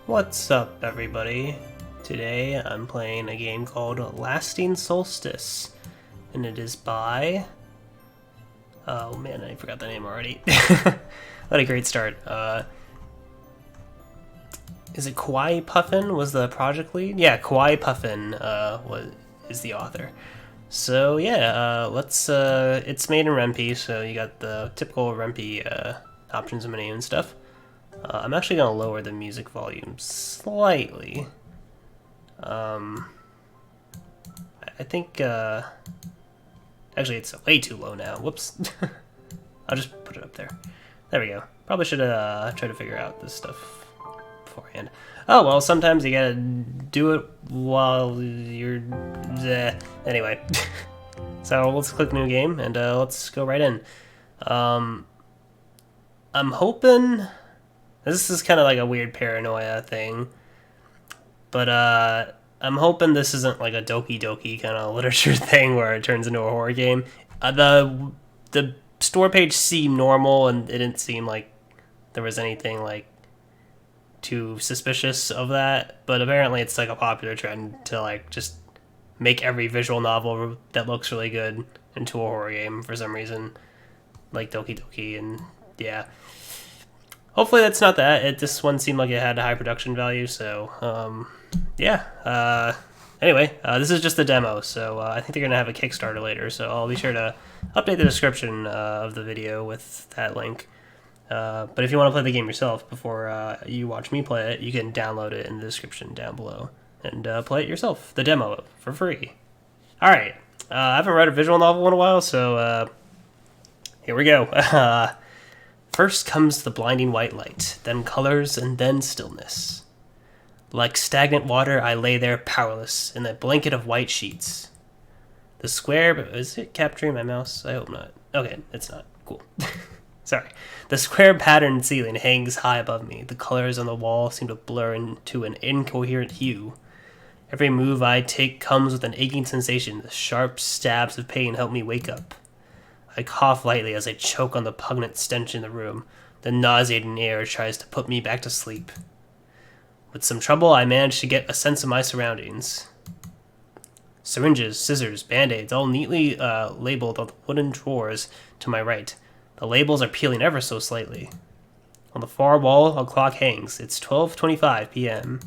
What's up, everybody? Today I'm playing a game called Lasting Solstice, and it is by... Oh man, I forgot the name already. What a great start. Is it Kauai Puffin was the project lead? Yeah, Kauai Puffin is the author. So yeah, it's made in Rempe, so you got the typical Rempe options and menu and stuff. I'm actually going to lower the music volume slightly. I think, actually it's way too low now. Whoops. I'll just put it up there. There we go. Probably should have tried to figure out this stuff beforehand. Oh, well, sometimes you gotta do it while you're... Anyway. So let's click new game, and let's go right in. I'm hoping... This is kind of like a weird paranoia thing, but I'm hoping this isn't like a Doki Doki kind of literature thing where it turns into a horror game. The store page seemed normal, and it didn't seem like there was anything like too suspicious of that. But apparently, it's like a popular trend to like just make every visual novel that looks really good into a horror game for some reason, like Doki Doki, and yeah. Hopefully that's not that. This one seemed like it had a high production value, so, yeah. Anyway, this is just the demo, so I think they're going to have a Kickstarter later, so I'll be sure to update the description of the video with that link. But if you want to play the game yourself before you watch me play it, you can download it in the description down below and play it yourself, the demo, for free. Alright, I haven't read a visual novel in a while, so here we go. First comes the blinding white light, then colors, and then stillness. Like stagnant water, I lay there powerless in a blanket of white sheets. The square... Is it capturing my mouse? I hope not. Okay, it's not. Cool. Sorry. The square patterned ceiling hangs high above me. The colors on the wall seem to blur into an incoherent hue. Every move I take comes with an aching sensation. The sharp stabs of pain help me wake up. I cough lightly as I choke on the pungent stench in the room. The nauseating air tries to put me back to sleep. With some trouble, I manage to get a sense of my surroundings. Syringes, scissors, band-aids, all neatly labeled on the wooden drawers to my right. The labels are peeling ever so slightly. On the far wall, a clock hangs. It's 12:25 p.m.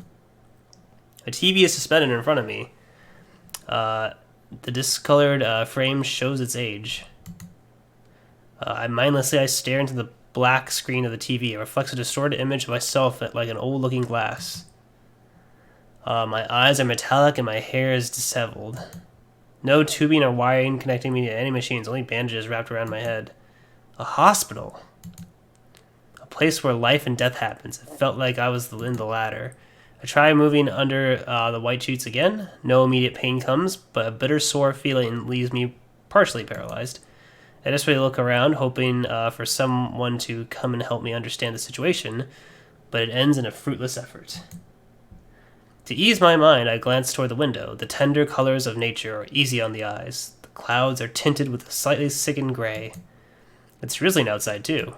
A TV is suspended in front of me. The discolored frame shows its age. I stare into the black screen of the TV. It reflects a distorted image of myself like an old-looking glass. My eyes are metallic and my hair is disheveled. No tubing or wiring connecting me to any machines, only bandages wrapped around my head. A hospital. A place where life and death happens. It felt like I was in the latter. I try moving under the white sheets again. No immediate pain comes, but a bitter sore feeling leaves me partially paralyzed. I desperately look around, hoping for someone to come and help me understand the situation, but it ends in a fruitless effort. To ease my mind, I glance toward the window. The tender colors of nature are easy on the eyes. The clouds are tinted with a slightly sickened gray. It's drizzling outside, too.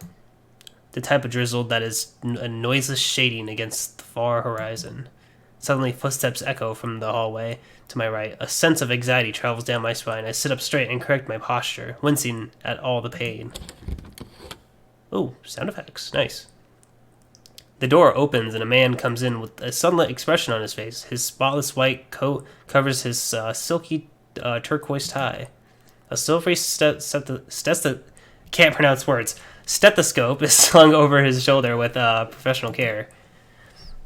The type of drizzle that is a noiseless shading against the far horizon. Suddenly, footsteps echo from the hallway to my right. A sense of anxiety travels down my spine. I sit up straight and correct my posture, wincing at all the pain. Oh, sound effects. Nice. The door opens and a man comes in with a sunlit expression on his face. His spotless white coat covers his silky turquoise tie. A silvery can't pronounce words. Stethoscope is slung over his shoulder with professional care.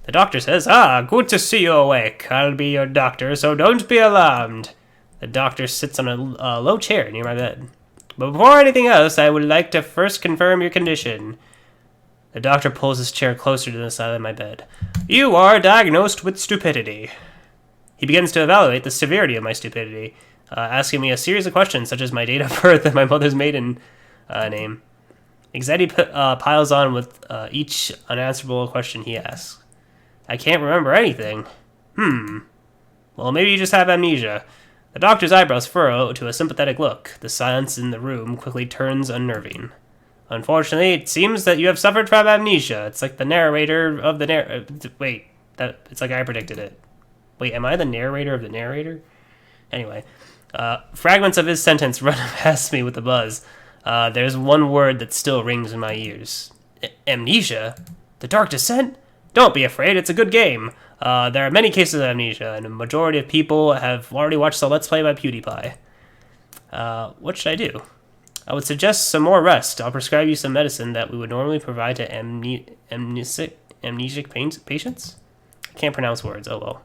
The doctor says, good to see you awake. I'll be your doctor, so don't be alarmed. The doctor sits on a low chair near my bed. But before anything else, I would like to first confirm your condition. The doctor pulls his chair closer to the side of my bed. You are diagnosed with stupidity. He begins to evaluate the severity of my stupidity, asking me a series of questions such as my date of birth and my mother's maiden name. Anxiety piles on with each unanswerable question he asks. I can't remember anything. Well, maybe you just have amnesia. The doctor's eyebrows furrow to a sympathetic look. The silence in the room quickly turns unnerving. Unfortunately, it seems that you have suffered from amnesia. It's like the narrator of the wait, That it's like I predicted it. Wait, am I the narrator of the narrator? Anyway, fragments of his sentence run past me with a buzz. There's one word that still rings in my ears. Amnesia? The Dark Descent? Don't be afraid, it's a good game. There are many cases of amnesia, and a majority of people have already watched the Let's Play by PewDiePie. What should I do? I would suggest some more rest. I'll prescribe you some medicine that we would normally provide to amnesic patients? I can't pronounce words, oh well.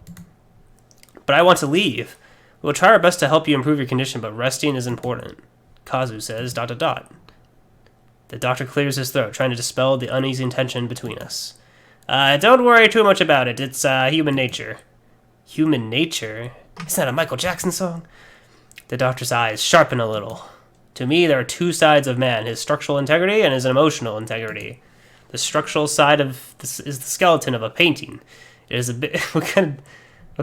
But I want to leave. We'll try our best to help you improve your condition, but resting is important. Kazu says, ... The doctor clears his throat, trying to dispel the uneasy tension between us. Don't worry too much about it. It's human nature. Human nature? Isn't that a Michael Jackson song? The doctor's eyes sharpen a little. To me, there are two sides of man, his structural integrity and his emotional integrity. The structural side of this is the skeleton of a painting. It is a bit... What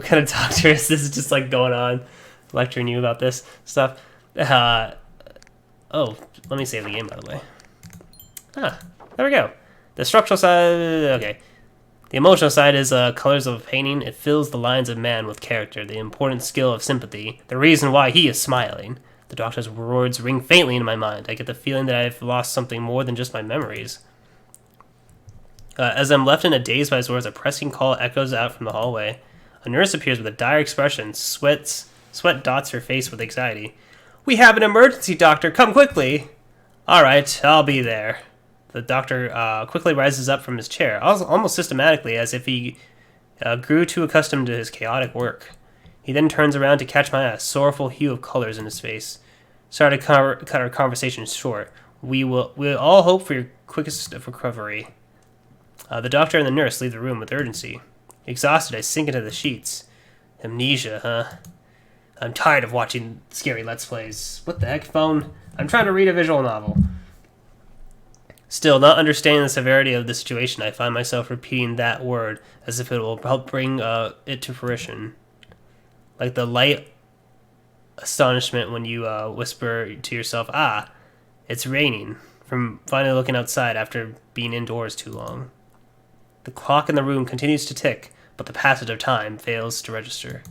kind of doctor is this just like going on, lecturing you about this stuff? Oh, let me save the game, by the way. There we go. The structural side... Okay. The emotional side is colors of a painting. It fills the lines of man with character, the important skill of sympathy, the reason why he is smiling. The doctor's words ring faintly in my mind. I get the feeling that I've lost something more than just my memories. As I'm left in a daze by his words, a pressing call echoes out from the hallway. A nurse appears with a dire expression. Sweat dots her face with anxiety. We have an emergency, doctor. Come quickly. All right, I'll be there. The doctor quickly rises up from his chair, almost systematically, as if he grew too accustomed to his chaotic work. He then turns around to catch my eye, a sorrowful hue of colors in his face. Sorry to cut our conversation short. We'll all hope for your quickest recovery. The doctor and the nurse leave the room with urgency. Exhausted, I sink into the sheets. Amnesia, huh? I'm tired of watching scary Let's Plays. What the heck, phone? I'm trying to read a visual novel. Still, not understanding the severity of the situation, I find myself repeating that word as if it will help bring it to fruition. Like the light astonishment when you whisper to yourself, it's raining, from finally looking outside after being indoors too long. The clock in the room continues to tick, but the passage of time fails to register.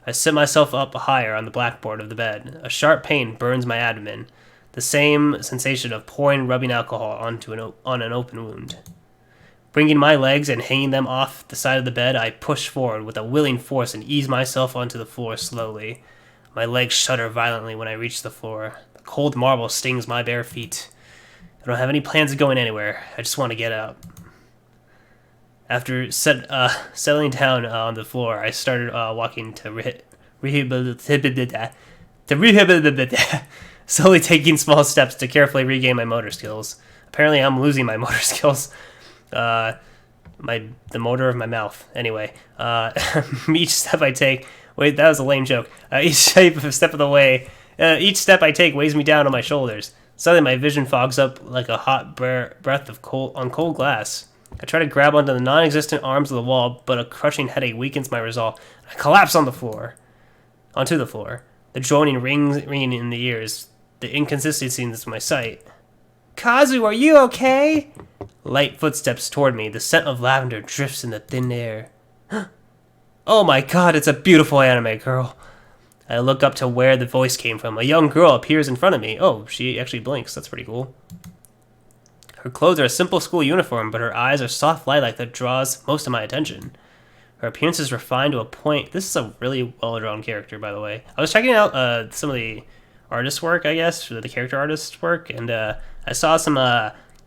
I sit myself up higher on the blackboard of the bed. A sharp pain burns my abdomen, the same sensation of pouring rubbing alcohol on an open wound. Bringing my legs and hanging them off the side of the bed, I push forward with a willing force and ease myself onto the floor slowly. My legs shudder violently when I reach the floor. The cold marble stings my bare feet. I don't have any plans of going anywhere. I just want to get out. After settling down on the floor, I started walking to slowly taking small steps to carefully regain my motor skills. Apparently, I'm losing my motor skills. The motor of my mouth. Anyway, each step I take... Wait, that was a lame joke. Each step of the way... each step I take weighs me down on my shoulders. Suddenly, my vision fogs up like a hot breath of cold glass. I try to grab onto the non-existent arms of the wall, but a crushing headache weakens my resolve. I collapse onto the floor. The droning ringing in the ears. The inconsistency in my sight. Kazu, are you okay? Light footsteps toward me. The scent of lavender drifts in the thin air. Oh my god, it's a beautiful anime girl. I look up to where the voice came from. A young girl appears in front of me. Oh, she actually blinks. That's pretty cool. Her clothes are a simple school uniform, but her eyes are soft lilac that draws most of my attention. Her appearance is refined to a point. This is a really well-drawn character, by the way. I was checking out some of the artist work, I guess, the character artist work, and I saw some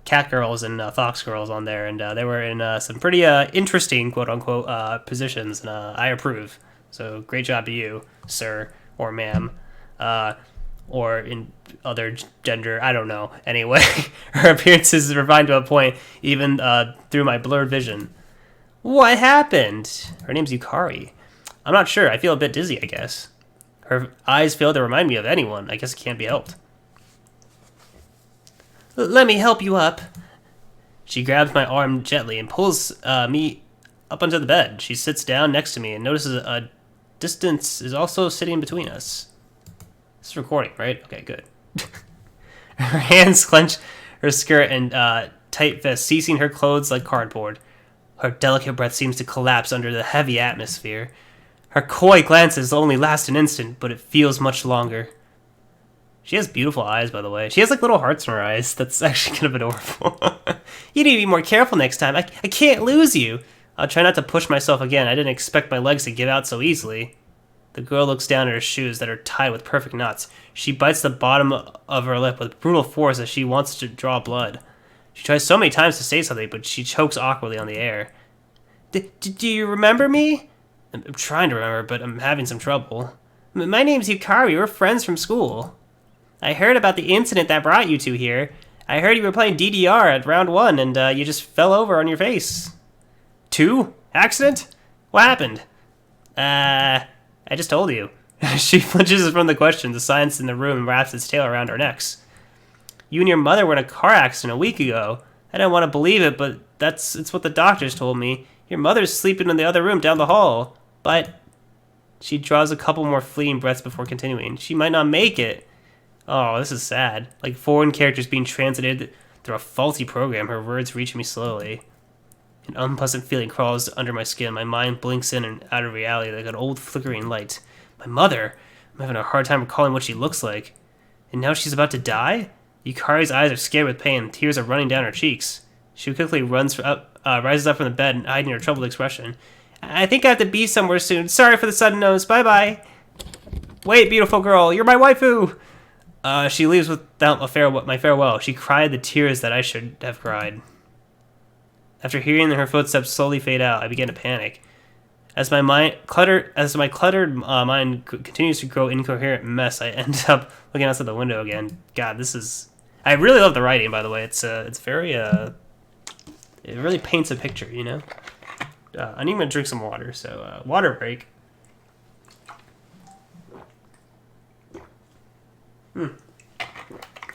cat girls and fox girls on there, and they were in some pretty interesting, quote-unquote, positions, and I approve. So great job to you, sir or ma'am. Or in other gender, I don't know. Anyway, her appearance is refined to a point, even through my blurred vision. What happened? Her name's Yukari. I'm not sure. I feel a bit dizzy, I guess. Her eyes fail to remind me of anyone. I guess it can't be helped. Let me help you up. She grabs my arm gently and pulls me up onto the bed. She sits down next to me and notices a distance is also sitting between us. It's recording, right? Okay, good. Her hands clench her skirt and tight fist, seizing her clothes like cardboard. Her delicate breath seems to collapse under the heavy atmosphere. Her coy glances only last an instant, but it feels much longer. She has beautiful eyes, by the way. She has like little hearts in her eyes. That's actually kind of adorable. You need to be more careful next time. I can't lose you. I'll try not to push myself again. I didn't expect my legs to give out so easily. The girl looks down at her shoes that are tied with perfect knots. She bites the bottom of her lip with brutal force as she wants to draw blood. She tries so many times to say something, but she chokes awkwardly on the air. Do you remember me? I'm trying to remember, but I'm having some trouble. My name's Yukari. We're friends from school. I heard about the incident that brought you two here. I heard you were playing DDR at round 1, and you just fell over on your face. 2? Accident? What happened? I just told you. She flinches from the question. The silence in the room wraps its tail around our necks. You and your mother were in a car accident a week ago. I didn't want to believe it, but it's what the doctors told me. Your mother's sleeping in the other room down the hall. But she draws a couple more fleeting breaths before continuing. She might not make it. Oh, this is sad. Like foreign characters being translated through a faulty program. Her words reach me slowly. An unpleasant feeling crawls under my skin. My mind blinks in and out of reality like an old flickering light. My mother? I'm having a hard time recalling what she looks like. And now she's about to die? Yukari's eyes are scared with pain. Tears are running down her cheeks. She quickly rises up from the bed and hiding her troubled expression. I think I have to be somewhere soon. Sorry for the sudden notice. Bye-bye. Wait, beautiful girl. You're my waifu. She leaves without my farewell. She cried the tears that I should have cried. After hearing her footsteps slowly fade out, I began to panic. As my cluttered mind continues to grow incoherent mess, I end up looking outside the window again. God, this is... I really love the writing, by the way. It's very... it really paints a picture, you know? I need to drink some water, so water break. There's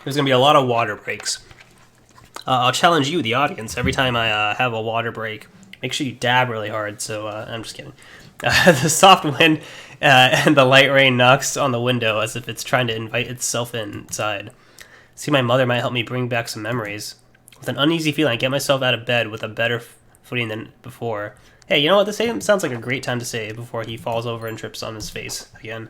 going to be a lot of water breaks. I'll challenge you, the audience, every time I have a water break. Make sure you dab really hard, so I'm just kidding. The soft wind and the light rain knocks on the window as if it's trying to invite itself inside. See, my mother might help me bring back some memories. With an uneasy feeling, I get myself out of bed with a better footing than before. Hey, you know what? This sounds like a great time to say before he falls over and trips on his face again.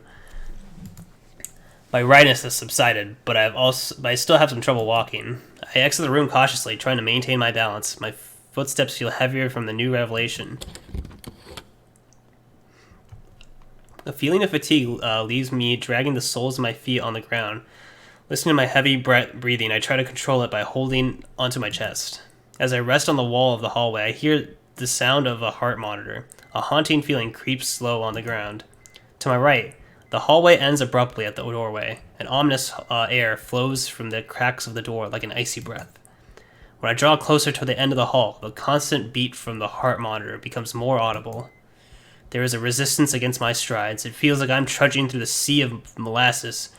My rightness has subsided, but I still have some trouble walking. I exit the room cautiously, trying to maintain my balance. My footsteps feel heavier from the new revelation. A feeling of fatigue leaves me dragging the soles of my feet on the ground. Listening to my heavy breathing, I try to control it by holding onto my chest. As I rest on the wall of the hallway, I hear the sound of a heart monitor. A haunting feeling creeps slow on the ground. To my right, the hallway ends abruptly at the doorway. An ominous air flows from the cracks of the door like an icy breath. When I draw closer to the end of the hall, the constant beat from the heart monitor becomes more audible. There is a resistance against my strides. It feels like I'm trudging through the sea of molasses,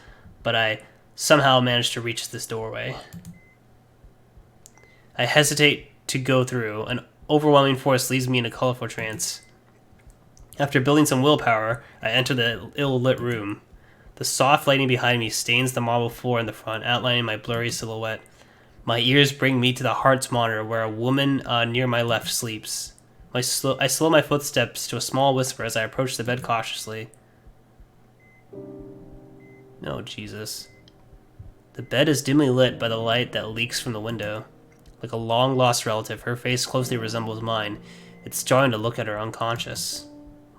but I somehow manage to reach this doorway. I hesitate to go through. An overwhelming force leaves me in a colorful trance. After building some willpower, I enter the ill-lit room. The soft lighting behind me stains the marble floor in the front, outlining my blurry silhouette. My ears bring me to the heart's monitor, where a woman near my left sleeps. I slow my footsteps to a small whisper as I approach the bed cautiously. Oh, Jesus. The bed is dimly lit by the light that leaks from the window. Like a long-lost relative, her face closely resembles mine. It's jarring to look at her unconscious.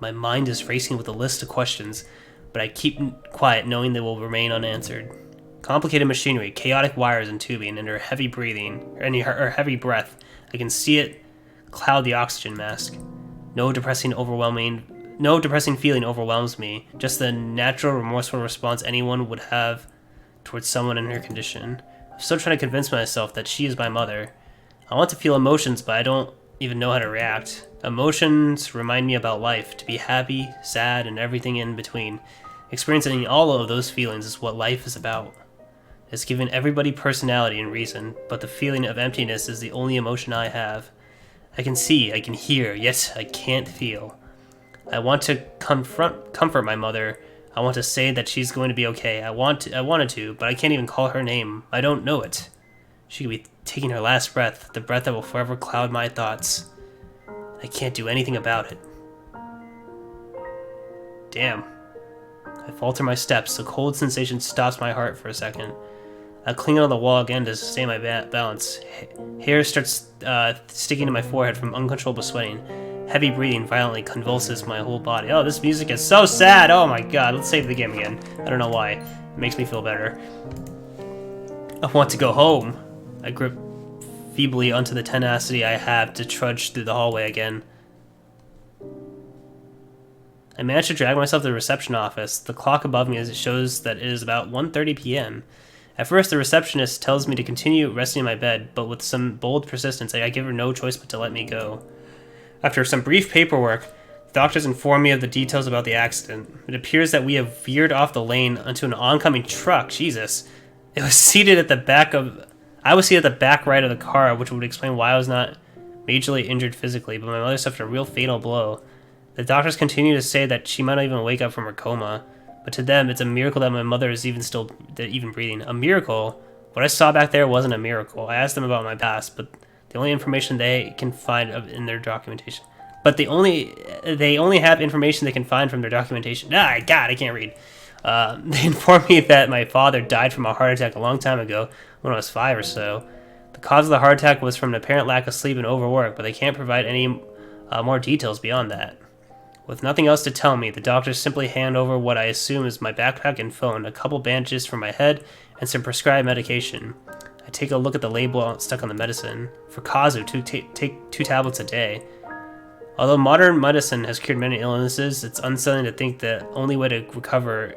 My mind is racing with a list of questions, but I keep quiet knowing they will remain unanswered. Complicated machinery, chaotic wires and tubing, and her heavy breathing, and her heavy breath. I can see it cloud the oxygen mask. No depressing feeling overwhelms me, just the natural, remorseful response anyone would have towards someone in her condition. I'm still trying to convince myself that she is my mother. I want to feel emotions, but I don't even know how to react. Emotions remind me about life, to be happy, sad, and everything in between. Experiencing all of those feelings is what life is about. It's given everybody personality and reason, but the feeling of emptiness is the only emotion I have. I can see, I can hear, yet I can't feel. I want to comfort my mother. I want to say that she's going to be okay. I wanted to, but I can't even call her name. I don't know it. She could be taking her last breath, the breath that will forever cloud my thoughts. I can't do anything about it. Damn. I falter my steps. A cold sensation stops my heart for a second. I cling on the wall again to sustain my balance. Hair starts sticking to my forehead from uncontrollable sweating. Heavy breathing violently convulses my whole body. Oh, this music is so sad! Oh my god, let's save the game again. I don't know why. It makes me feel better. I want to go home. I grip feebly onto the tenacity I have to trudge through the hallway again. I managed to drag myself to the reception office. The clock above me shows that it is about 1:30 p.m. At first, the receptionist tells me to continue resting in my bed, but with some bold persistence, I give her no choice but to let me go. After some brief paperwork, the doctors inform me of the details about the accident. It appears that we have veered off the lane onto an oncoming truck. Jesus. I was seated at the back right of the car, which would explain why I was not majorly injured physically, but my mother suffered a real fatal blow. The doctors continue to say that she might not even wake up from her coma, but to them, it's a miracle that my mother is even breathing. A miracle? What I saw back there wasn't a miracle. I asked them about my past, but the only information they can find in their documentation. But they only have information they can find from their documentation. Ah, God, I can't read. They informed me that my father died from a heart attack a long time ago, when I was 5 or so. The cause of the heart attack was from an apparent lack of sleep and overwork, but they can't provide any more details beyond that. With nothing else to tell me, the doctors simply hand over what I assume is my backpack and phone, a couple bandages for my head, and some prescribed medication. I take a look at the label stuck on the medicine. For Kazu, take 2 tablets a day. Although modern medicine has cured many illnesses, it's unsettling to think the only way to recover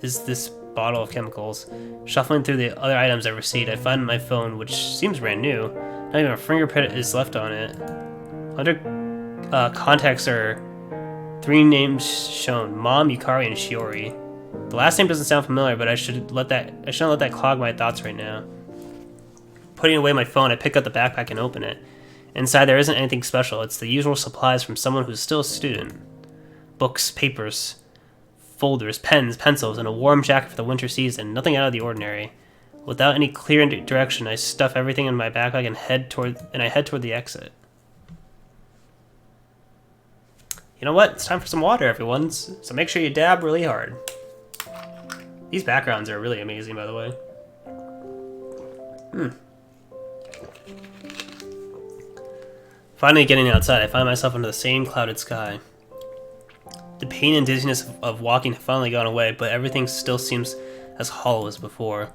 is this bottle of chemicals. Shuffling through the other items I received, I find my phone, which seems brand new. Not even a fingerprint is left on it. Under contacts are 3 names shown: Mom, Yukari, and Shiori. The last name doesn't sound familiar, but I shouldn't let that clog my thoughts right now. Putting away my phone, I pick up the backpack and open it. Inside there isn't anything special. It's the usual supplies from someone who's still a student. Books, papers, folders, pens, pencils, and a warm jacket for the winter season. Nothing out of the ordinary. Without any clear direction, I stuff everything in my backpack and I head toward the exit. You know what? It's time for some water, everyone. So make sure you dab really hard. These backgrounds are really amazing, by the way. Finally getting outside, I find myself under the same clouded sky. The pain and dizziness of walking have finally gone away, but everything still seems as hollow as before.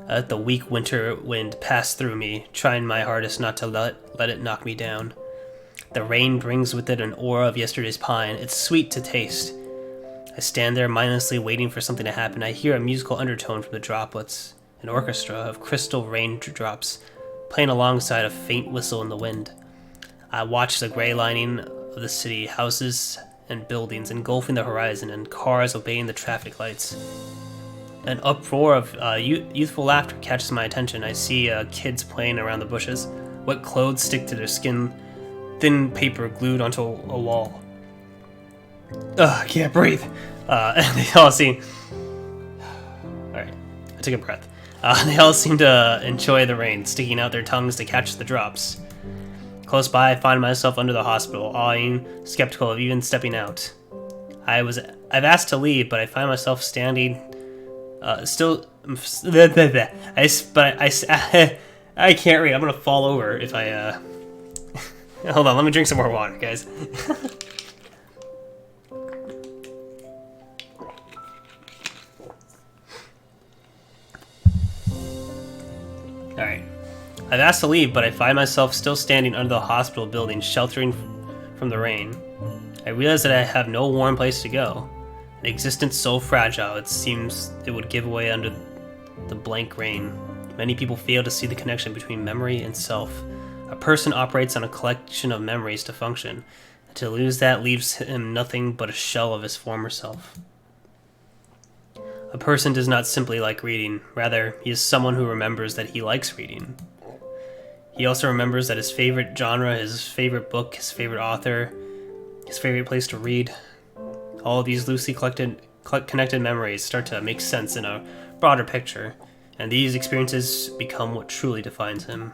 The weak winter wind passed through me, trying my hardest not to let it knock me down. The rain brings with it an aura of yesterday's pine. It's sweet to taste. I stand there mindlessly waiting for something to happen. I hear a musical undertone from the droplets, an orchestra of crystal raindrops playing alongside a faint whistle in the wind. I watch the gray lining of the city, houses and buildings engulfing the horizon, and cars obeying the traffic lights. An uproar of youthful laughter catches my attention. I see kids playing around the bushes. Wet clothes stick to their skin, thin paper glued onto a wall. Ugh, I can't breathe. And they all seem... Alright, I took a breath. They all seem to enjoy the rain, sticking out their tongues to catch the drops. Close by, I find myself under the hospital, awing, skeptical of even stepping out. I've asked to leave, but I find myself standing, still. I can't read. I'm gonna fall over if I. Hold on, let me drink some more water, guys. All right. I've asked to leave, but I find myself still standing under the hospital building, sheltering from the rain. I realize that I have no warm place to go. An existence so fragile, it seems it would give way under the blank rain. Many people fail to see the connection between memory and self. A person operates on a collection of memories to function. To lose that leaves him nothing but a shell of his former self. A person does not simply like reading. Rather, he is someone who remembers that he likes reading. He also remembers that his favorite genre, his favorite book, his favorite author, his favorite place to read. All of these loosely connected memories start to make sense in a broader picture, and these experiences become what truly defines him.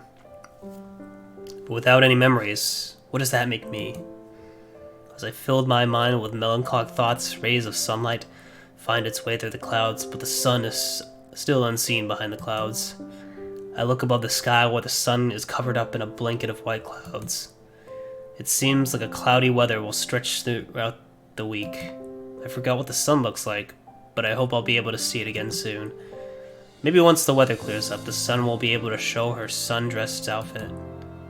But without any memories, What does that make me? As I filled my mind with melancholic thoughts, rays of sunlight find its way through the clouds, but the sun is still unseen behind the clouds. I look above the sky where the sun is covered up in a blanket of white clouds. It seems like a cloudy weather will stretch throughout the week. I forgot what the sun looks like, but I hope I'll be able to see it again soon. Maybe once the weather clears up, the sun will be able to show her sun-dressed outfit.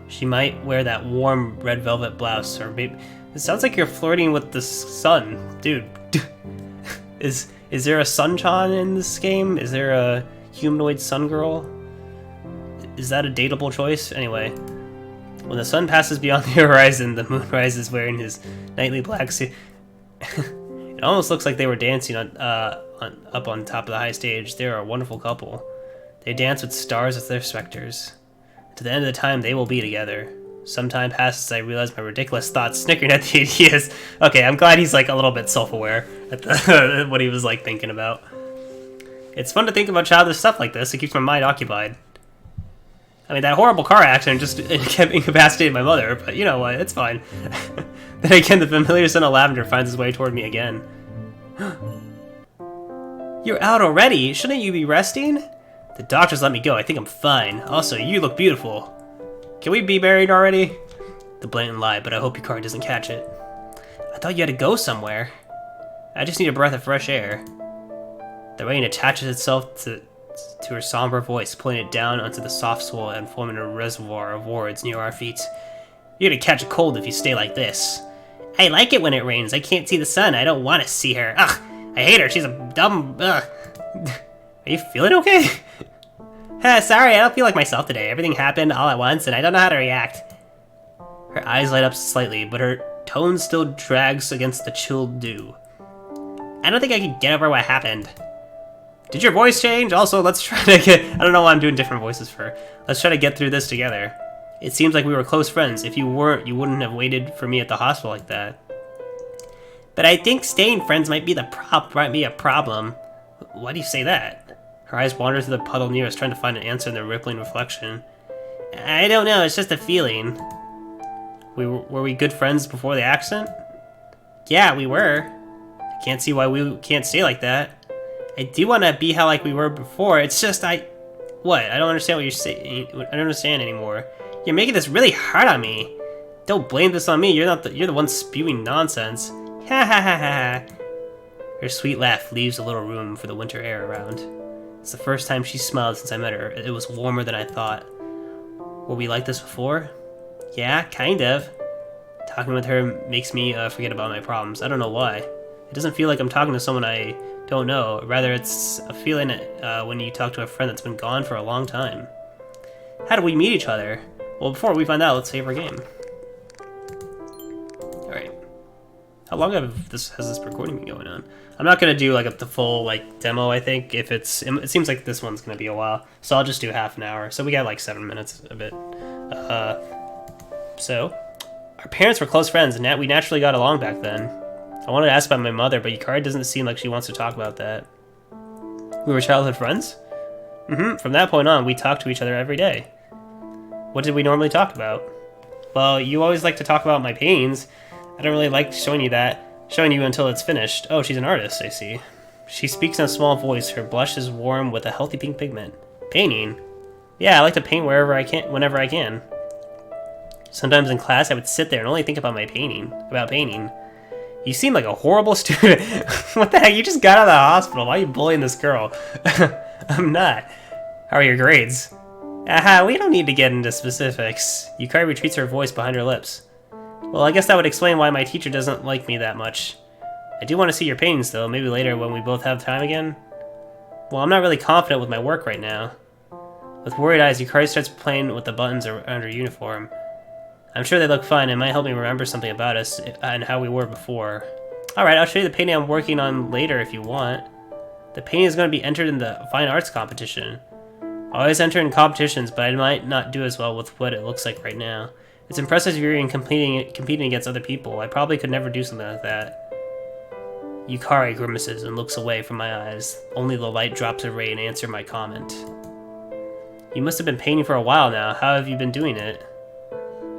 She might wear that warm red velvet blouse, or maybe... It sounds like you're flirting with the sun. Dude. Is there a Sun-chan in this game? Is there a humanoid sun girl? Is that a dateable choice? Anyway. When the sun passes beyond the horizon, the moon rises wearing his nightly black suit. It almost looks like they were dancing up on top of the high stage. They're a wonderful couple. They dance with stars as their specters. To the end of the time, they will be together. Some time passes, I realize my ridiculous thoughts, snickering at the ideas. Okay, I'm glad he's like a little bit self-aware at what he was like thinking about. It's fun to think about childish stuff like this. It keeps my mind occupied. I mean, that horrible car accident just incapacitated my mother, but you know what, it's fine. Then again, the familiar scent of lavender finds its way toward me again. You're out already? Shouldn't you be resting? The doctors let me go. I think I'm fine. Also, you look beautiful. Can we be married already? The blatant lie, but I hope your car doesn't catch it. I thought you had to go somewhere. I just need a breath of fresh air. The rain attaches itself to her somber voice, pulling it down onto the soft soil and forming a reservoir of words near our feet. You're gonna catch a cold if you stay like this. I like it when it rains. I can't see the sun. I don't want to see her. Ugh! I hate her. She's a dumb... Ugh. Are you feeling okay? Sorry, I don't feel like myself today. Everything happened all at once, and I don't know how to react. Her eyes light up slightly, but her tone still drags against the chilled dew. I don't think I can get over what happened. Did your voice change? Also, let's try to get... I don't know why I'm doing different voices for. Let's try to get through this together. It seems like we were close friends. If you weren't, you wouldn't have waited for me at the hospital like that. But I think staying friends might be a problem. Why do you say that? Her eyes wander through the puddle near us, trying to find an answer in the rippling reflection. I don't know, it's just a feeling. Were we good friends before the accident? Yeah, we were. I can't see why we can't stay like that. I do want to be how like we were before, it's just What? I don't understand what you're saying. I don't understand anymore. You're making this really hard on me. Don't blame this on me, you're the one spewing nonsense. Ha ha ha ha. Her sweet laugh leaves a little room for the winter air around. It's the first time she smiled since I met her. It was warmer than I thought. Were we like this before? Yeah, kind of. Talking with her makes me forget about my problems. I don't know why. It doesn't feel like I'm talking to someone I don't know. Rather, it's a feeling when you talk to a friend that's been gone for a long time. How did we meet each other? Well, before we find out, let's save our game. Alright. How long has this recording been going on? I'm not gonna do like the full like demo. I think it seems like this one's gonna be a while, so I'll just do half an hour. So we got like 7 minutes of it. So our parents were close friends, and we naturally got along back then. I wanted to ask about my mother, but Yukari doesn't seem like she wants to talk about that. We were childhood friends? From that point on, we talked to each other every day. What did we normally talk about? Well, you always like to talk about my paintings. I don't really like showing you until it's finished. Oh, she's an artist, I see. She speaks in a small voice. Her blush is warm with a healthy pink pigment. Painting? Yeah, I like to paint whenever I can. Sometimes in class, I would sit there and only think about painting. You seem like a horrible student. What the heck? You just got out of the hospital. Why are you bullying this girl? I'm not. How are your grades? We don't need to get into specifics. Yukari retreats her voice behind her lips. Well, I guess that would explain why my teacher doesn't like me that much. I do want to see your paintings, though. Maybe later when we both have time again? Well, I'm not really confident with my work right now. With worried eyes, Yukari starts playing with the buttons around her uniform. I'm sure they look fine. It might help me remember something about us and how we were before. Alright, I'll show you the painting I'm working on later if you want. The painting is going to be entered in the fine arts competition. I always enter in competitions, but I might not do as well with what it looks like right now. It's impressive you're competing against other people. I probably could never do something like that. Yukari grimaces and looks away from my eyes. Only the light drops of rain answer my comment. You must have been painting for a while now. How have you been doing it?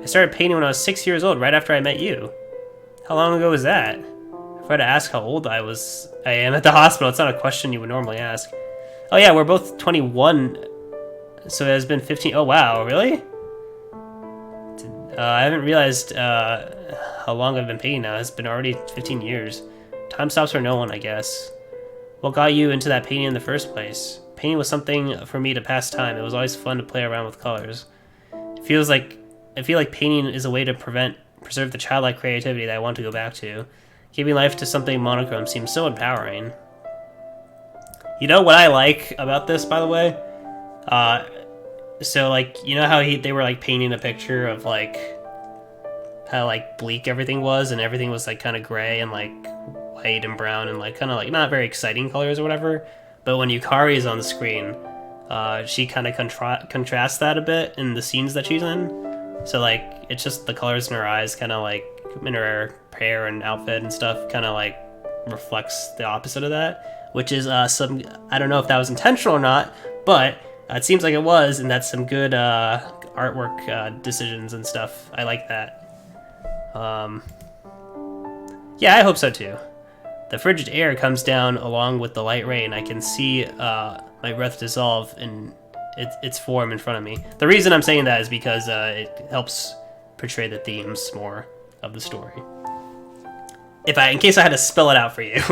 I started painting when I was 6 years old, right after I met you. How long ago was that? If I had to ask how old I am at the hospital, it's not a question you would normally ask. Oh yeah, we're both 21, so it has been 15. Oh wow, really? I haven't realized how long I've been painting now. It's been already 15 years. Time stops for no one, I guess. What got you into that painting in the first place? Painting was something for me to pass time. It was always fun to play around with colors. I feel like painting is a way to preserve the childlike creativity that I want to go back to. Giving life to something monochrome seems so empowering. You know what I like about this, by the way? So like, you know how they were like painting a picture of like how like bleak everything was, and everything was like kind of gray and like white and brown and like kind of like not very exciting colors or whatever. But when Yukari is on the screen, she kind of contrasts that a bit in the scenes that she's in. So like it's just the colors in her eyes, kind of like in her hair and outfit and stuff, kind of like reflects the opposite of that, which is some, I don't know if that was intentional or not, but it seems like it was, and that's some good artwork decisions and stuff. I like that. Yeah, I hope so too. The frigid air comes down along with the light rain. I can see my breath dissolve in its form in front of me. The reason I'm saying that is because it helps portray the themes more of the story. In case I had to spell it out for you.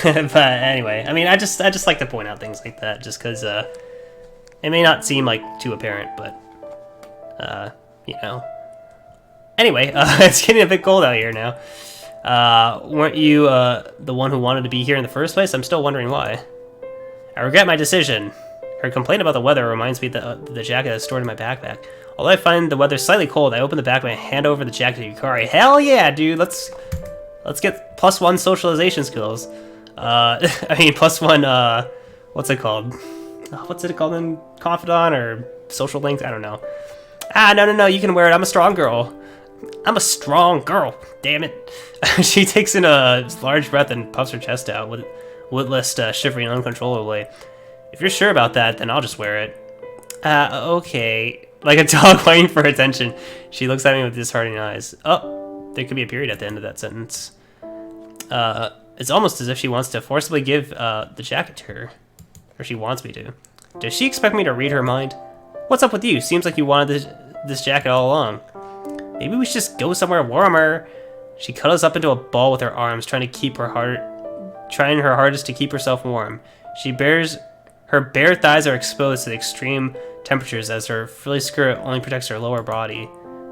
But anyway, I mean, I just like to point out things like that, just because it may not seem like too apparent, but you know. Anyway, it's getting a bit cold out here now. Weren't you the one who wanted to be here in the first place? I'm still wondering why. I regret my decision. Her complaint about the weather reminds me that the jacket is stored in my backpack. Although I find the weather slightly cold, I open the backpack and hand over the jacket to Yukari. Hell yeah, dude! Let's get +1 socialization skills. I mean, +1, what's it called? What's it called in Confidant or Social Link? I don't know. No, you can wear it. I'm a strong girl. I'm a strong girl, damn it. She takes in a large breath and puffs her chest out, with list shivering uncontrollably. If you're sure about that, then I'll just wear it. Okay. Like a dog whining for attention, she looks at me with disheartening eyes. Oh, there could be a period at the end of that sentence. It's almost as if she wants to forcibly give the jacket to her. Or she wants me to. Does she expect me to read her mind? What's up with you? Seems like you wanted this jacket all along. Maybe we should just go somewhere warmer. She cuddles up into a ball with her arms, trying her hardest to keep herself warm. Her bare thighs are exposed to the extreme temperatures as her frilly skirt only protects her lower body.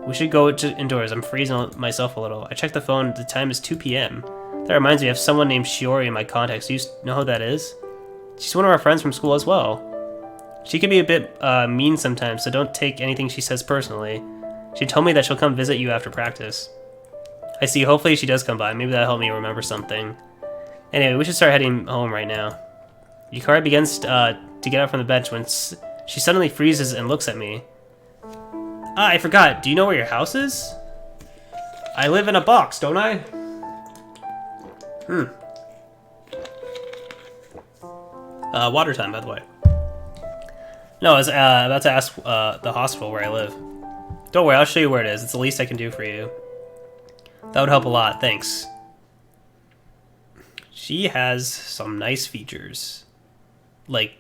We should go indoors. I'm freezing myself a little. I checked the phone. The time is 2 p.m. That reminds me, I have someone named Shiori in my contacts. Do you know who that is? She's one of our friends from school as well. She can be a bit mean sometimes, so don't take anything she says personally. She told me that she'll come visit you after practice. I see. Hopefully she does come by. Maybe that'll help me remember something. Anyway, we should start heading home right now. Yukari begins to get up from the bench when she suddenly freezes and looks at me. I forgot. Do you know where your house is? I live in a box, don't I? Water time, by the way. No, I was about to ask the hospital where I live. Don't worry, I'll show you where it is. It's the least I can do for you. That would help a lot, thanks. She has some nice features. Like,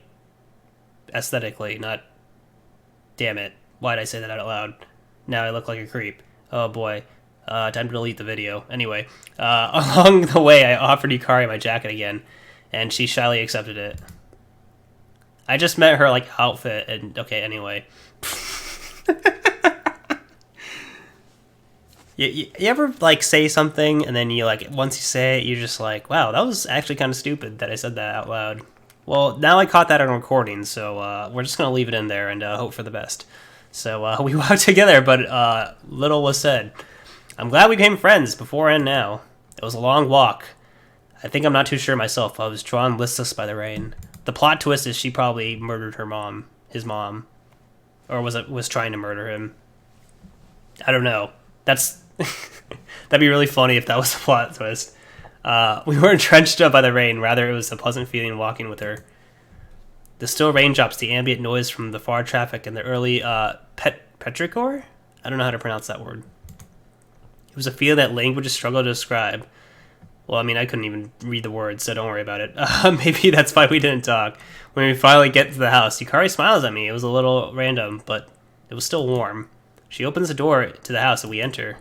aesthetically, not... Damn it. Why'd I say that out loud? Now I look like a creep. Oh boy. Time to delete the video. Anyway, along the way I offered Yukari my jacket again, and she shyly accepted it. I just met her, like, outfit, and... Okay, anyway. You ever, like, say something, and then you, like, once you say it, you're just like, wow, that was actually kind of stupid that I said that out loud. Well, now I caught that on recording, so we're just going to leave it in there and hope for the best. So we walked together, but little was said. I'm glad we became friends before and now. It was a long walk. I think I'm not too sure myself. I was drawn listless by the rain. The plot twist is she probably murdered his mom. Or was trying to murder him. I don't know. That'd be really funny if that was the plot twist. We weren't drenched up by the rain. Rather, it was a pleasant feeling walking with her. The still raindrops, the ambient noise from the far traffic, and the early petrichor? I don't know how to pronounce that word. It was a feeling that languages struggle to describe. Well, I mean, I couldn't even read the words, so don't worry about it. Maybe that's why we didn't talk. When we finally get to the house, Yukari smiles at me. It was a little random, but it was still warm. She opens the door to the house and we enter.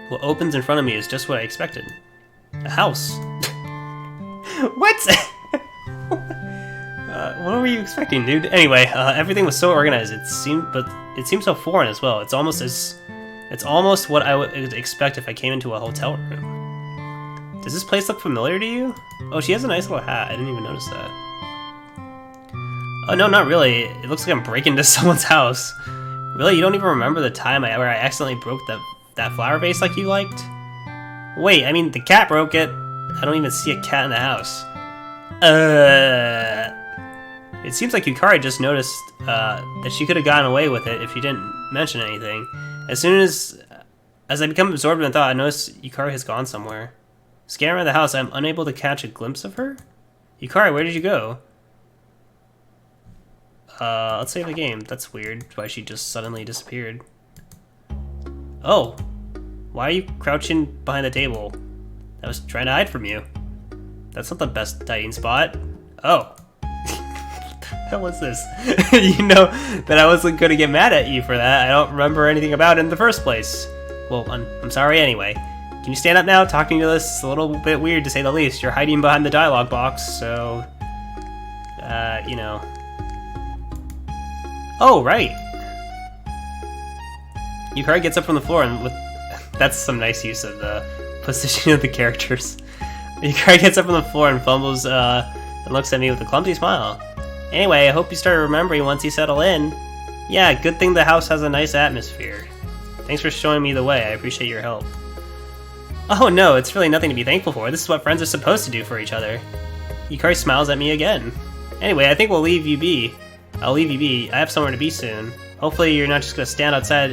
What opens in front of me is just what I expected. A house. What? What were you expecting, dude? Anyway, everything was so organized. It seemed so foreign as well. It's almost what I would expect if I came into a hotel room. Does this place look familiar to you? Oh, she has a nice little hat. I didn't even notice that. Oh, no, not really. It looks like I'm breaking into someone's house. Really? You don't even remember the time where I accidentally broke that flower vase like you liked? Wait, I mean, the cat broke it. I don't even see a cat in the house. It seems like Yukari just noticed that she could have gotten away with it if she didn't mention anything. As soon as I become absorbed in thought, I notice Yukari has gone somewhere. Scanning around the house, I'm unable to catch a glimpse of her. Yukari, where did you go? Let's save the game. That's weird, why she just suddenly disappeared. Oh, why are you crouching behind the table? I was trying to hide from you. That's not the best hiding spot. Oh. What was this? You know that I wasn't going to get mad at you for that. I don't remember anything about it in the first place. Well, I'm sorry anyway. Can you stand up now? Talking to this is a little bit weird to say the least. You're hiding behind the dialogue box, so... you know... Oh, right! Yukari gets up from the floor and with... That's some nice use of the position of the characters. Yukari gets up from the floor and fumbles, and looks at me with a clumsy smile. Anyway, I hope you started remembering once you settle in. Yeah, good thing the house has a nice atmosphere. Thanks for showing me the way, I appreciate your help. Oh no, it's really nothing to be thankful for. This is what friends are supposed to do for each other. Yukari smiles at me again. Anyway, I think we'll leave you be. I'll leave you be. I have somewhere to be soon. Hopefully you're not just gonna stand outside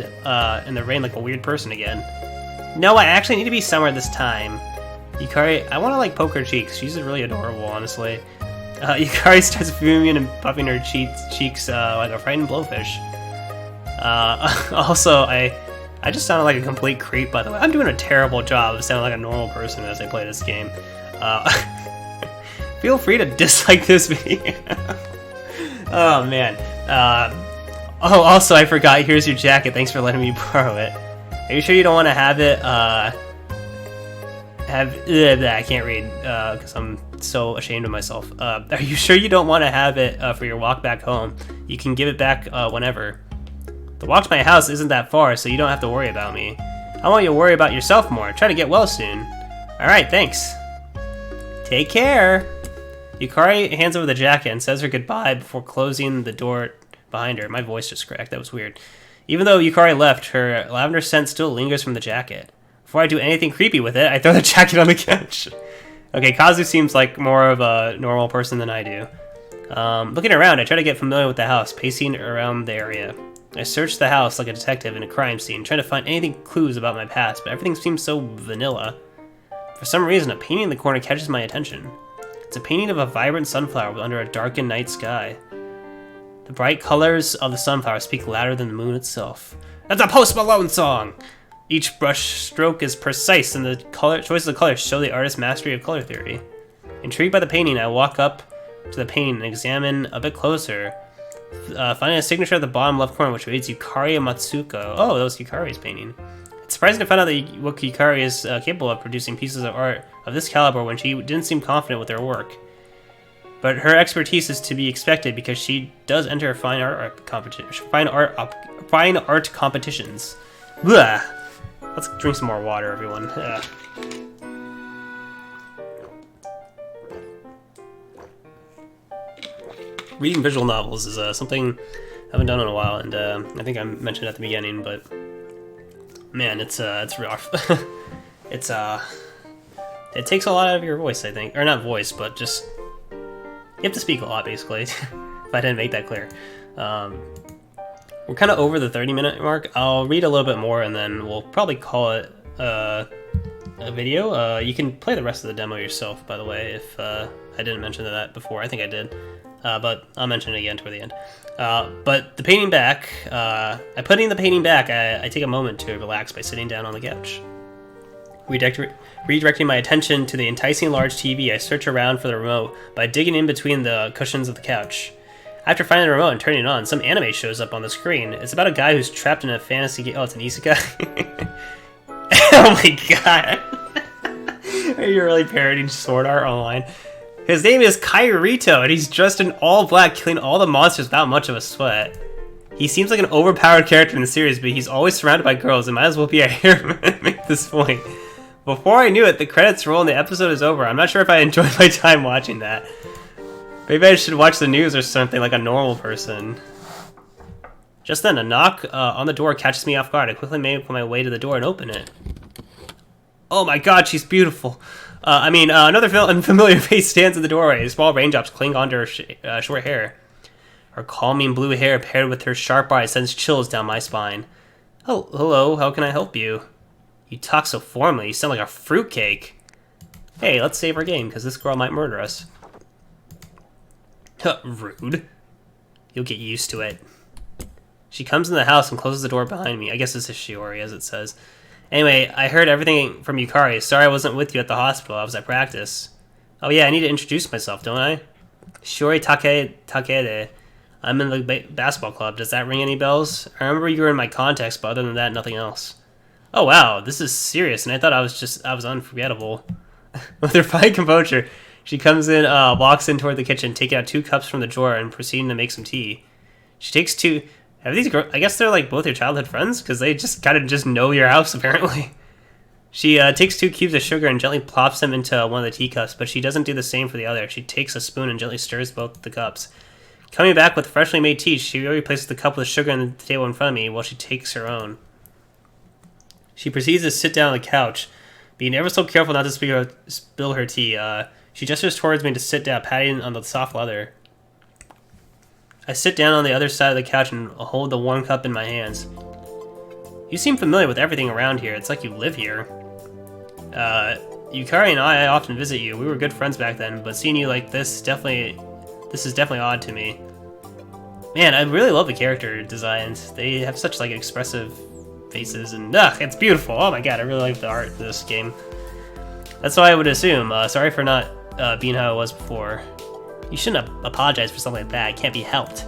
in the rain like a weird person again. No, I actually need to be somewhere this time. Yukari, I want to like poke her cheeks. She's really adorable, honestly. Yukari starts fuming and puffing her cheeks like a frightened blowfish. Also, I just sounded like a complete creep, by the way. I'm doing a terrible job of sounding like a normal person as I play this game. Feel free to dislike this video. Oh, man. Oh, also, I forgot. Here's your jacket. Thanks for letting me borrow it. Are you sure you don't want to have it, I can't read, because I'm so ashamed of myself. Are you sure you don't want to have it, for your walk back home? You can give it back, whenever. The walk to my house isn't that far, so you don't have to worry about me. I want you to worry about yourself more. Try to get well soon. Alright, thanks. Take care! Yukari hands over the jacket and says her goodbye before closing the door behind her. My voice just cracked. That was weird. Even though Yukari left, her lavender scent still lingers from the jacket. Before I do anything creepy with it, I throw the jacket on the couch. Okay, Kazu seems like more of a normal person than I do. Looking around, I try to get familiar with the house, pacing around the area. I search the house like a detective in a crime scene, trying to find anything clues about my past, but everything seems so vanilla. For some reason, a painting in the corner catches my attention. It's a painting of a vibrant sunflower under a darkened night sky. The bright colors of the sunflower speak louder than the moon itself. That's a Post Malone song! Each brush stroke is precise, and the choices of colors show the artist's mastery of color theory. Intrigued by the painting, I walk up to the painting and examine a bit closer, finding a signature at the bottom left corner which reads Yukari Matsuko. Oh, that was Yukari's painting. It's surprising to find out that Yukari is capable of producing pieces of art of this caliber when she didn't seem confident with her work. But her expertise is to be expected because she does enter fine art competitions. Blah. Let's drink some more water, everyone. Reading visual novels is something I haven't done in a while, and I think I mentioned at the beginning, but man, it's rough. It takes a lot out of your voice, I think, or not voice, but just you have to speak a lot, basically. If I didn't make that clear. We're kind of over the 30-minute mark. I'll read a little bit more, and then we'll probably call it a video. You can play the rest of the demo yourself, by the way, if I didn't mention that before. I think I did, but I'll mention it again toward the end. But the painting back, putting the painting back, I take a moment to relax by sitting down on the couch. Redirecting my attention to the enticing large TV, I search around for the remote by digging in between the cushions of the couch. After finding the remote and turning it on, some anime shows up on the screen. It's about a guy who's trapped in a fantasy game. Oh, it's an isekai? Oh my god. Are you really parodying Sword Art Online? His name is Kairito, and he's dressed in all black, killing all the monsters without much of a sweat. He seems like an overpowered character in the series, but he's always surrounded by girls. It might as well be a harem at this point. Before I knew it, the credits roll and the episode is over. I'm not sure if I enjoyed my time watching that. Maybe I should watch the news or something like a normal person. Just then, a knock on the door catches me off guard. I quickly made my way to the door and open it. Oh my god, she's beautiful. Another unfamiliar face stands in the doorway. Small raindrops cling onto her short hair. Her calming blue hair paired with her sharp eyes sends chills down my spine. Oh, hello, how can I help you? You talk so formally, you sound like a fruitcake. Hey, let's save our game, because this girl might murder us. Rude. You'll get used to it. She comes in the house and closes the door behind me. I guess this is Shiori, as it says. Anyway, I heard everything from Yukari. Sorry I wasn't with you at the hospital. I was at practice. Oh yeah, I need to introduce myself, don't I? Shiori Takede. I'm in the basketball club. Does that ring any bells? I remember you were in my contacts, but other than that, nothing else. Oh wow, this is serious, and I thought I was unforgettable. With her fine composure, she comes in, walks in toward the kitchen, taking out 2 cups from the drawer and proceeding to make some tea. She takes 2... Have these girls... I guess they're like both your childhood friends, because they just kind of just know your house, apparently. She takes 2 cubes of sugar and gently plops them into one of the teacups, but she doesn't do the same for the other. She takes a spoon and gently stirs both the cups. Coming back with freshly made tea, she replaces the cup with sugar on the table in front of me while she takes her own. She proceeds to sit down on the couch, being ever so careful not to spill her tea. She gestures towards me to sit down, patting on the soft leather. I sit down on the other side of the couch and hold the warm cup in my hands. You seem familiar with everything around here. It's like you live here. Yukari and I often visit you. We were good friends back then, but seeing you like this is definitely odd to me. Man, I really love the character designs. They have such like expressive faces, and it's beautiful. Oh my god, I really like the art of this game. That's what I would assume. Sorry for not being how it was before. You shouldn't apologize for something like that. It can't be helped.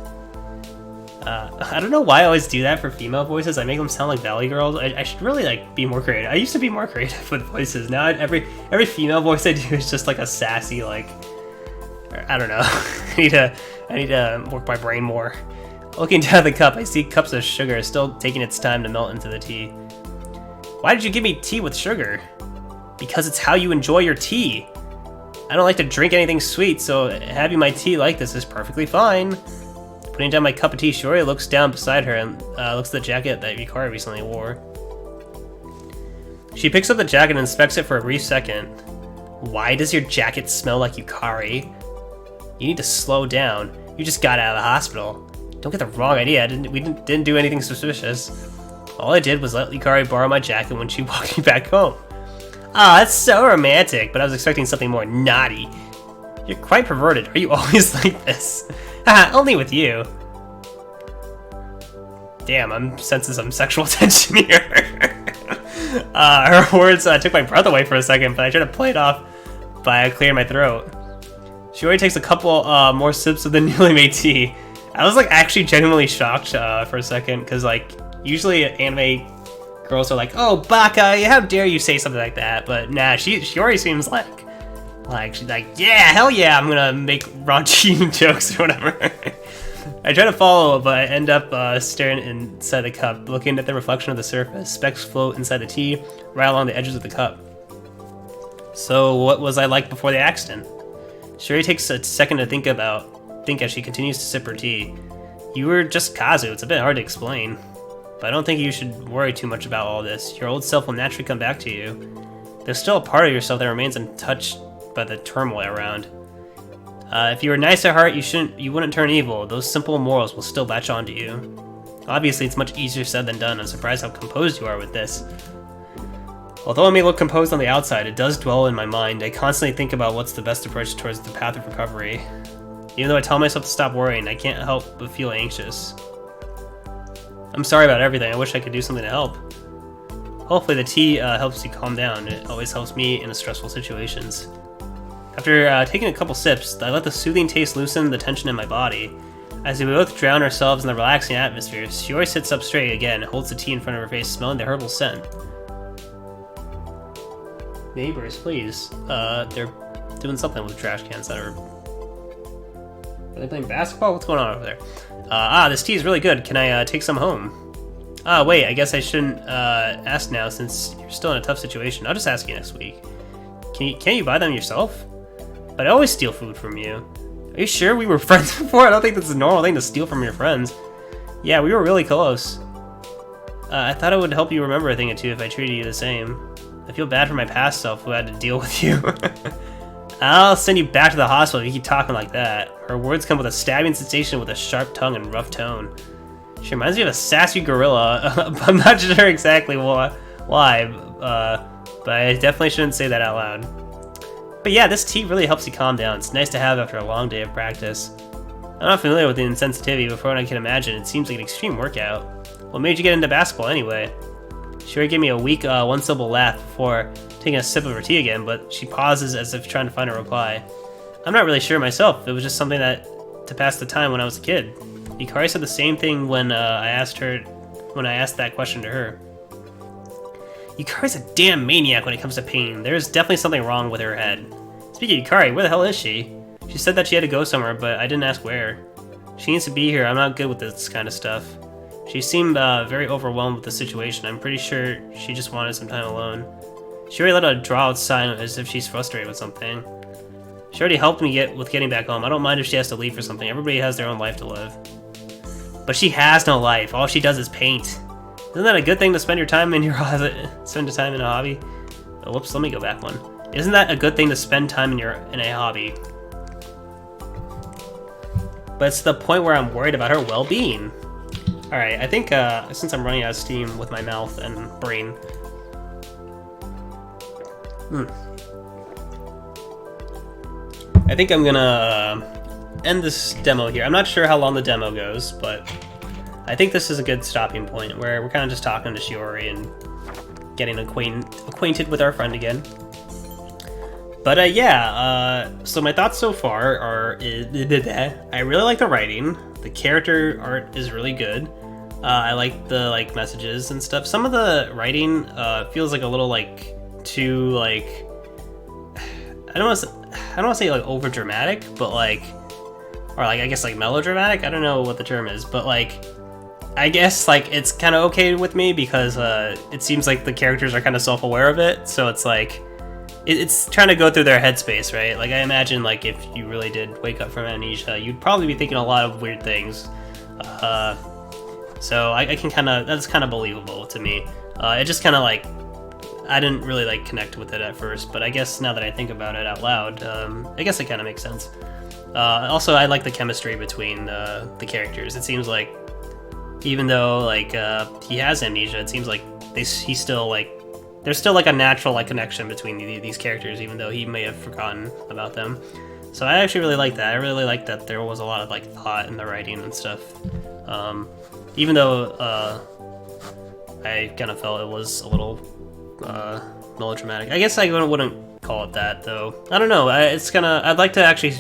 I don't know why I always do that for female voices. I make them sound like valley girls. I should really like be more creative. I used to be more creative with voices. Now every female voice I do is just like a sassy like. I don't know. I need to work my brain more. Looking down at the cup, I see cups of sugar still taking its time to melt into the tea. Why did you give me tea with sugar? Because it's how you enjoy your tea. I don't like to drink anything sweet, so having my tea like this is perfectly fine. Putting down my cup of tea, Shiori looks down beside her and looks at the jacket that Yukari recently wore. She picks up the jacket and inspects it for a brief second. Why does your jacket smell like Yukari? You need to slow down. You just got out of the hospital. Don't get the wrong idea. We didn't do anything suspicious. All I did was let Yukari borrow my jacket when she walked me back home. Ah, that's so romantic, but I was expecting something more naughty. You're quite perverted. Are you always like this? Haha, only with you. Damn, I'm sensing some sexual tension here. Her words took my breath away for a second, but I tried to play it off by clearing my throat. Shiori takes a couple more sips of the newly made tea. I was like actually genuinely shocked for a second, because like usually anime girls are like, oh Baka, how dare you say something like that, but nah, Shiori seems like she's like, yeah, hell yeah, I'm gonna make raunchy jokes or whatever. I try to follow, but I end up staring inside the cup, looking at the reflection of the surface. Specks float inside the tea, right along the edges of the cup. So what was I like before the accident? Shiori takes a second to think as she continues to sip her tea. You were just Kazu. It's a bit hard to explain. But I don't think you should worry too much about all this. Your old self will naturally come back to you. There's still a part of yourself that remains untouched by the turmoil around. If you were nice at heart, you wouldn't turn evil. Those simple morals will still latch onto you. Obviously, it's much easier said than done. I'm surprised how composed you are with this. Although it may look composed on the outside, it does dwell in my mind. I constantly think about what's the best approach towards the path of recovery. Even though I tell myself to stop worrying, I can't help but feel anxious. I'm sorry about everything. I wish I could do something to help. Hopefully the tea helps you calm down. It always helps me in stressful situations. After taking a couple sips, I let the soothing taste loosen the tension in my body. As we both drown ourselves in the relaxing atmosphere, Shiori sits up straight again and holds the tea in front of her face, smelling the herbal scent. Neighbors, please. They're doing something with the trash cans that are... Are they playing basketball? What's going on over there? This tea is really good. Can I take some home? Wait, I guess I shouldn't ask now since you're still in a tough situation. I'll just ask you next week. Can't you buy them yourself? But I always steal food from you. Are you sure we were friends before? I don't think that's a normal thing to steal from your friends. Yeah, we were really close. I thought it would help you remember a thing or two if I treated you the same. I feel bad for my past self who had to deal with you. I'll send you back to the hospital if you keep talking like that. Her words come with a stabbing sensation with a sharp tongue and rough tone. She reminds me of a sassy gorilla. I'm not sure exactly why, but I definitely shouldn't say that out loud. But yeah, this tea really helps you calm down. It's nice to have after a long day of practice. I'm not familiar with the insensitivity, but from what I can imagine, it seems like an extreme workout. What made you get into basketball anyway? Shiori gave me a weak one-syllable laugh before taking a sip of her tea again, but she pauses as if trying to find a reply. I'm not really sure myself. It was just something to pass the time when I was a kid. Yukari said the same thing when I asked that question to her. Yukari's a damn maniac when it comes to pain. There's definitely something wrong with her head. Speaking of Yukari, where the hell is she? She said that she had to go somewhere, but I didn't ask where. She needs to be here. I'm not good with this kind of stuff. She seemed very overwhelmed with the situation. I'm pretty sure she just wanted some time alone. She already let a draw-out sign as if she's frustrated with something. She already helped me with getting back home. I don't mind if she has to leave for something. Everybody has their own life to live. But she has no life. All she does is paint. Isn't that a good thing to spend your time in your spend your time in a hobby? Oh, whoops, let me go back one. Isn't that a good thing to spend time in a hobby? But it's the point where I'm worried about her well-being. Alright, I think since I'm running out of steam with my mouth and brain... I think I'm gonna end this demo here. I'm not sure how long the demo goes, but I think this is a good stopping point where we're kind of just talking to Shiori and getting acquainted with our friend again. But yeah, so my thoughts so far are I really like the writing. The character art is really good. I like the messages and stuff. Some of the writing feels like a little too I don't want to say over dramatic, but I guess melodramatic. I don't know what the term is, but I guess it's kind of okay with me because it seems like the characters are kind of self-aware of it. So it's it's trying to go through their headspace, right? I imagine if you really did wake up from amnesia, you'd probably be thinking a lot of weird things. So I can that's kind of believable to me. It just kind of I didn't really connect with it at first, but I guess now that I think about it out loud, I guess it kind of makes sense. Also, I like the chemistry between the characters. It seems like even though he has amnesia, it seems like he's still there's still a natural connection between these characters, even though he may have forgotten about them. So I actually really like that. I really like that there was a lot of thought in the writing and stuff. Even though I kind of felt it was a little melodramatic. I guess I wouldn't call it that though. I don't know. I'd like to actually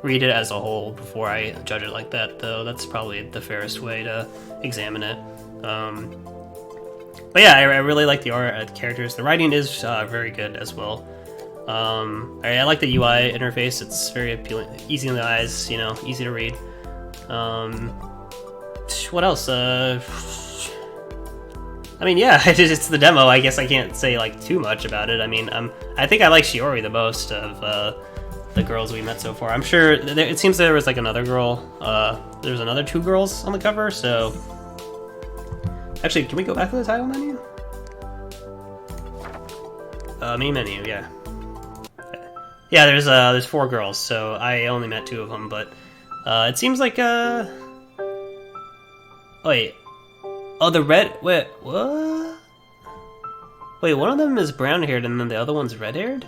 read it as a whole before I judge it like that, though. That's probably the fairest way to examine it. But yeah, I really like the art, the characters. The writing is very good as well. I like the UI interface. It's very appealing, easy on the eyes, easy to read. What else? I mean, yeah, it's the demo. I guess I can't say too much about it. I mean, I think I like Shiori the most of the girls we met so far. I'm sure it seems there was another girl. There's another 2 girls on the cover. So actually, can we go back to the title menu? Main menu, yeah. Yeah, there's 4 girls. So I only met 2 of them, but it seems like wait. Oh, the red... Wait, what? Wait, one of them is brown-haired and then the other one's red-haired?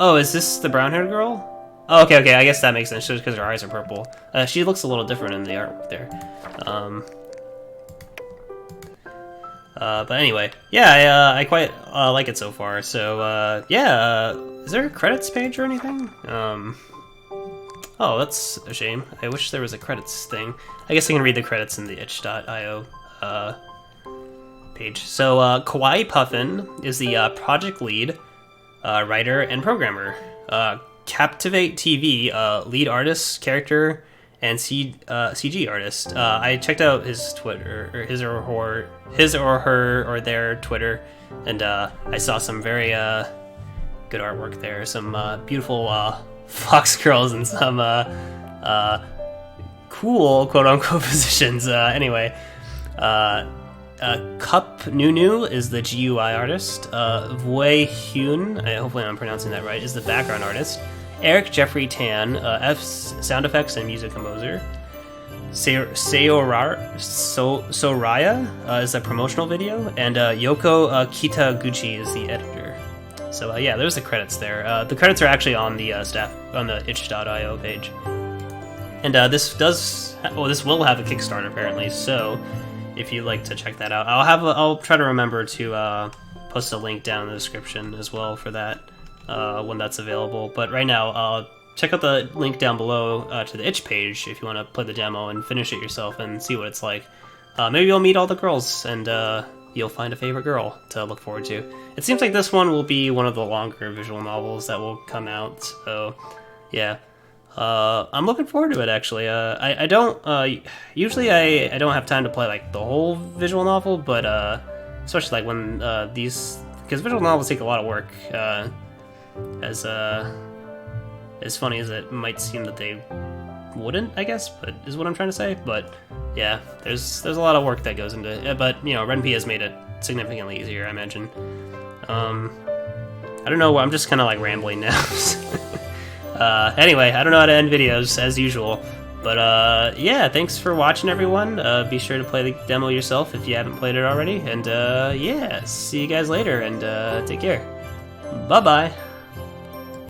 Oh, is this the brown-haired girl? Oh, okay, I guess that makes sense, just because her eyes are purple. She looks a little different in the artwork there. But anyway, yeah, I quite like it so far. So, yeah, is there a credits page or anything? Oh, that's a shame. I wish there was a credits thing. I guess I can read the credits in the itch.io page. So, Kawaii Puffin is the project lead, writer, and programmer. Captivate TV, lead artist, character, and CG artist. I checked out his Twitter, or his or her or their Twitter, and I saw some very good artwork there. Some beautiful fox girls and some cool quote-unquote positions. Anyway, Cup Nunu is the GUI artist. Vui Hyun, hopefully I'm pronouncing that right, is the background artist. Eric Jeffrey Tan, sound effects and music composer. Soraya is the promotional video, and Yoko Kitaguchi is the editor. So yeah, there's the credits there. The credits are actually on the itch.io page, and this will have a Kickstarter apparently. So if you'd like to check that out, I'll try to remember to post a link down in the description as well for that when that's available. But right now, check out the link down below to the itch page if you want to play the demo and finish it yourself and see what it's like. Maybe you'll meet all the girls and you'll find a favorite girl to look forward to. It seems like this one will be one of the longer visual novels that will come out, so yeah. I'm looking forward to it, actually. I don't usually I don't have time to play like the whole visual novel, but especially like when because visual novels take a lot of work, as funny as it might seem that they wouldn't, I guess, but is what I'm trying to say. But yeah, there's a lot of work that goes into it, but you know, Ren'Py has made it significantly easier, I imagine. I don't know, I'm just kind of like rambling now. Anyway, I don't know how to end videos as usual, but yeah, thanks for watching, everyone. Be sure to play the demo yourself if you haven't played it already, and yeah, see you guys later, and take care. Bye bye.